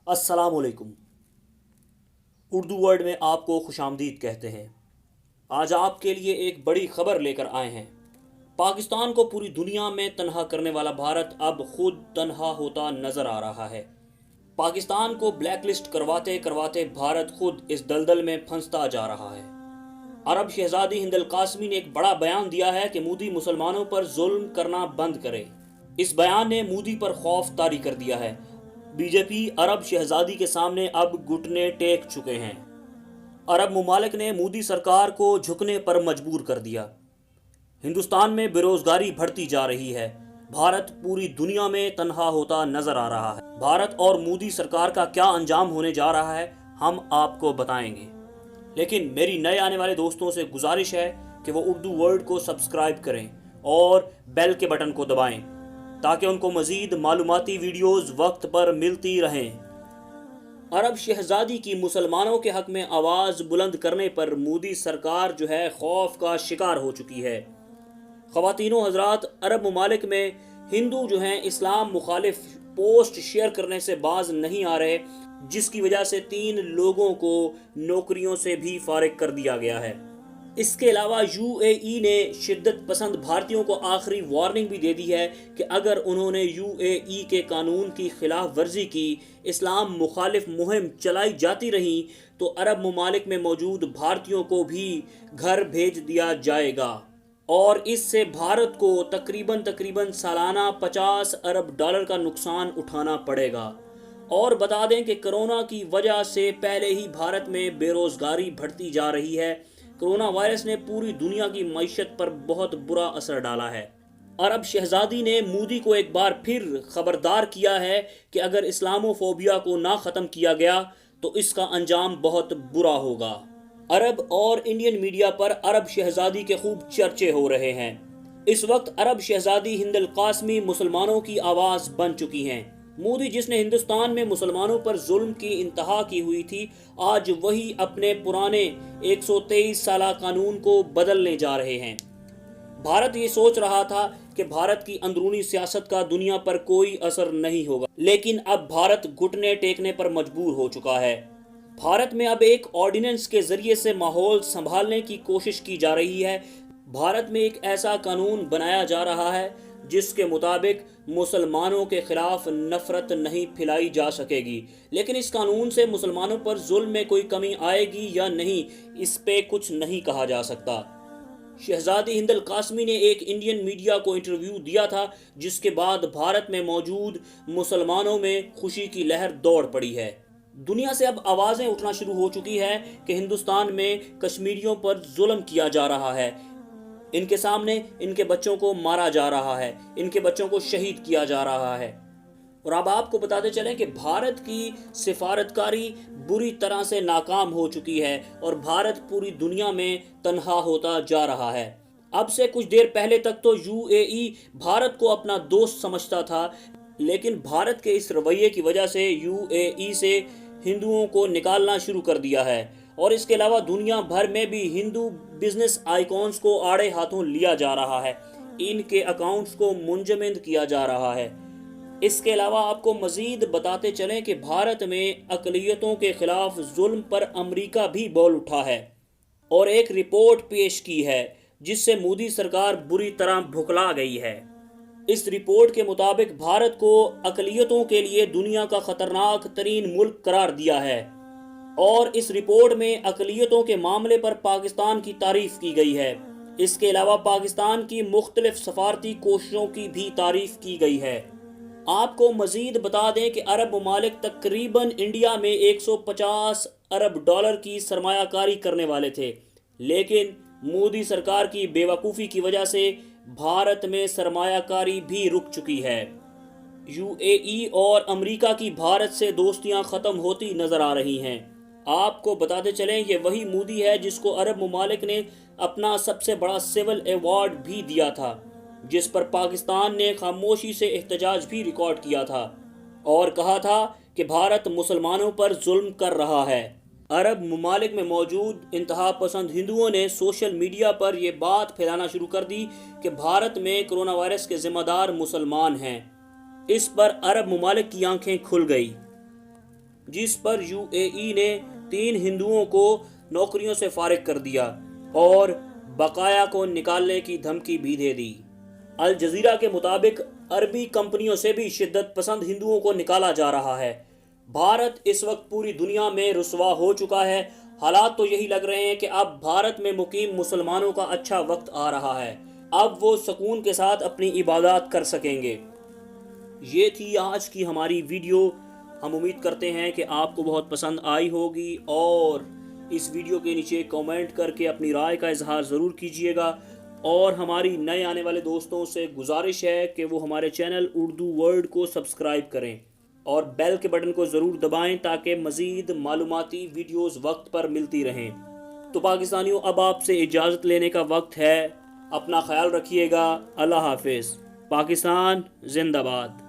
السلام علیکم۔ اردو ورڈ میں آپ کو خوش آمدید کہتے ہیں۔ آج آپ کے لیے ایک بڑی خبر لے کر آئے ہیں۔ پاکستان کو پوری دنیا میں تنہا کرنے والا بھارت اب خود تنہا ہوتا نظر آ رہا ہے۔ پاکستان کو بلیک لسٹ کرواتے کرواتے بھارت خود اس دلدل میں پھنستا جا رہا ہے۔ عرب شہزادی ہند القاسمی نے ایک بڑا بیان دیا ہے کہ مودی مسلمانوں پر ظلم کرنا بند کرے۔ اس بیان نے مودی پر خوف طاری کر دیا ہے۔ بی جے پی عرب شہزادی کے سامنے اب گھٹنے ٹیک چکے ہیں۔ عرب ممالک نے مودی سرکار کو جھکنے پر مجبور کر دیا۔ ہندوستان میں بے روزگاری بڑھتی جا رہی ہے۔ بھارت پوری دنیا میں تنہا ہوتا نظر آ رہا ہے۔ بھارت اور مودی سرکار کا کیا انجام ہونے جا رہا ہے ہم آپ کو بتائیں گے، لیکن میری نئے آنے والے دوستوں سے گزارش ہے کہ وہ اردو ورلڈ کو سبسکرائب کریں اور بیل کے بٹن کو دبائیں تاکہ ان کو مزید معلوماتی ویڈیوز وقت پر ملتی رہیں۔ عرب شہزادی کی مسلمانوں کے حق میں آواز بلند کرنے پر مودی سرکار خوف کا شکار ہو چکی ہے۔ خواتین و حضرات، عرب ممالک میں ہندو اسلام مخالف پوسٹ شیئر کرنے سے باز نہیں آ رہے، جس کی وجہ سے 3 لوگوں کو نوکریوں سے بھی فارغ کر دیا گیا ہے۔ اس کے علاوہ یو اے ای نے شدت پسند بھارتیوں کو آخری وارننگ بھی دے دی ہے کہ اگر انہوں نے یو اے ای کے قانون کی خلاف ورزی کی، اسلام مخالف مہم چلائی جاتی رہی تو عرب ممالک میں موجود بھارتیوں کو بھی گھر بھیج دیا جائے گا، اور اس سے بھارت کو تقریباً سالانہ $50 ارب کا نقصان اٹھانا پڑے گا۔ اور بتا دیں کہ کرونا کی وجہ سے پہلے ہی بھارت میں بے روزگاری بڑھتی جا رہی ہے۔ کرونا وائرس نے پوری دنیا کی معیشت پر بہت برا اثر ڈالا ہے۔ عرب شہزادی نے مودی کو ایک بار پھر خبردار کیا ہے کہ اگر اسلامو فوبیا کو نہ ختم کیا گیا تو اس کا انجام بہت برا ہوگا۔ عرب اور انڈین میڈیا پر عرب شہزادی کے خوب چرچے ہو رہے ہیں۔ اس وقت عرب شہزادی ہند القاسمی مسلمانوں کی آواز بن چکی ہیں۔ مودی، جس نے ہندوستان میں مسلمانوں پر ظلم کی انتہا کی ہوئی تھی، آج وہی اپنے پرانے 123 سالہ قانون کو بدلنے جا رہے ہیں۔ بھارت یہ سوچ رہا تھا کہ بھارت کی اندرونی سیاست کا دنیا پر کوئی اثر نہیں ہوگا، لیکن اب بھارت گھٹنے ٹیکنے پر مجبور ہو چکا ہے۔ بھارت میں اب ایک آرڈیننس کے ذریعے سے ماحول سنبھالنے کی کوشش کی جا رہی ہے۔ بھارت میں ایک ایسا قانون بنایا جا رہا ہے جس کے مطابق مسلمانوں کے خلاف نفرت نہیں پھیلائی جا سکے گی، لیکن اس قانون سے مسلمانوں پر ظلم میں کوئی کمی آئے گی یا نہیں، اس پہ کچھ نہیں کہا جا سکتا۔ شہزادی ہند القاسمی نے ایک انڈین میڈیا کو انٹرویو دیا تھا، جس کے بعد بھارت میں موجود مسلمانوں میں خوشی کی لہر دوڑ پڑی ہے۔ دنیا سے اب آوازیں اٹھنا شروع ہو چکی ہے کہ ہندوستان میں کشمیریوں پر ظلم کیا جا رہا ہے، ان کے سامنے ان کے بچوں کو مارا جا رہا ہے، ان کے بچوں کو شہید کیا جا رہا ہے۔ اور اب آپ کو بتاتے چلیں کہ بھارت کی سفارتکاری بری طرح سے ناکام ہو چکی ہے اور بھارت پوری دنیا میں تنہا ہوتا جا رہا ہے۔ اب سے کچھ دیر پہلے تک تو یو اے ای بھارت کو اپنا دوست سمجھتا تھا، لیکن بھارت کے اس رویے کی وجہ سے یو اے ای سے ہندوؤں کو نکالنا شروع کر دیا ہے، اور اس کے علاوہ دنیا بھر میں بھی ہندو بزنس آئیکونز کو آڑے ہاتھوں لیا جا رہا ہے، ان کے اکاؤنٹس کو منجمد کیا جا رہا ہے۔ اس کے علاوہ آپ کو مزید بتاتے چلیں کہ بھارت میں اقلیتوں کے خلاف ظلم پر امریکہ بھی بول اٹھا ہے اور ایک رپورٹ پیش کی ہے جس سے مودی سرکار بری طرح بھکلا گئی ہے۔ اس رپورٹ کے مطابق بھارت کو اقلیتوں کے لیے دنیا کا خطرناک ترین ملک قرار دیا ہے، اور اس رپورٹ میں اقلیتوں کے معاملے پر پاکستان کی تعریف کی گئی ہے۔ اس کے علاوہ پاکستان کی مختلف سفارتی کوششوں کی بھی تعریف کی گئی ہے۔ آپ کو مزید بتا دیں کہ عرب ممالک تقریباً انڈیا میں $150 ارب کی سرمایہ کاری کرنے والے تھے، لیکن مودی سرکار کی بے وقوفی کی وجہ سے بھارت میں سرمایہ کاری بھی رک چکی ہے۔ یو اے ای اور امریکہ کی بھارت سے دوستیاں ختم ہوتی نظر آ رہی ہیں۔ آپ کو بتاتے چلیں یہ وہی مودی ہے جس کو عرب ممالک نے اپنا سب سے بڑا سول ایوارڈ بھی دیا تھا، جس پر پاکستان نے خاموشی سے احتجاج بھی ریکارڈ کیا تھا اور کہا تھا کہ بھارت مسلمانوں پر ظلم کر رہا ہے۔ عرب ممالک میں موجود انتہا پسند ہندوؤں نے سوشل میڈیا پر یہ بات پھیلانا شروع کر دی کہ بھارت میں کرونا وائرس کے ذمہ دار مسلمان ہیں۔ اس پر عرب ممالک کی آنکھیں کھل گئی۔ جس پر UAE نے 3 ہندوؤں کو نوکریوں سے فارغ کر دیا اور بقایا کو نکالنے کی دھمکی بھی دے دی۔ الجزیرہ کے مطابق عربی کمپنیوں سے بھی شدت پسند ہندوؤں کو نکالا جا رہا ہے۔ بھارت اس وقت پوری دنیا میں رسوا ہو چکا ہے۔ حالات تو یہی لگ رہے ہیں کہ اب بھارت میں مقیم مسلمانوں کا اچھا وقت آ رہا ہے، اب وہ سکون کے ساتھ اپنی عبادات کر سکیں گے۔ یہ تھی آج کی ہماری ویڈیو۔ ہم امید کرتے ہیں کہ آپ کو بہت پسند آئی ہوگی، اور اس ویڈیو کے نیچے کمنٹ کر کے اپنی رائے کا اظہار ضرور کیجیے گا، اور ہماری نئے آنے والے دوستوں سے گزارش ہے کہ وہ ہمارے چینل اردو ورلڈ کو سبسکرائب کریں اور بیل کے بٹن کو ضرور دبائیں تاکہ مزید معلوماتی ویڈیوز وقت پر ملتی رہیں۔ تو پاکستانیوں، اب آپ سے اجازت لینے کا وقت ہے۔ اپنا خیال رکھیے گا۔ اللہ حافظ۔ پاکستان زندہ باد۔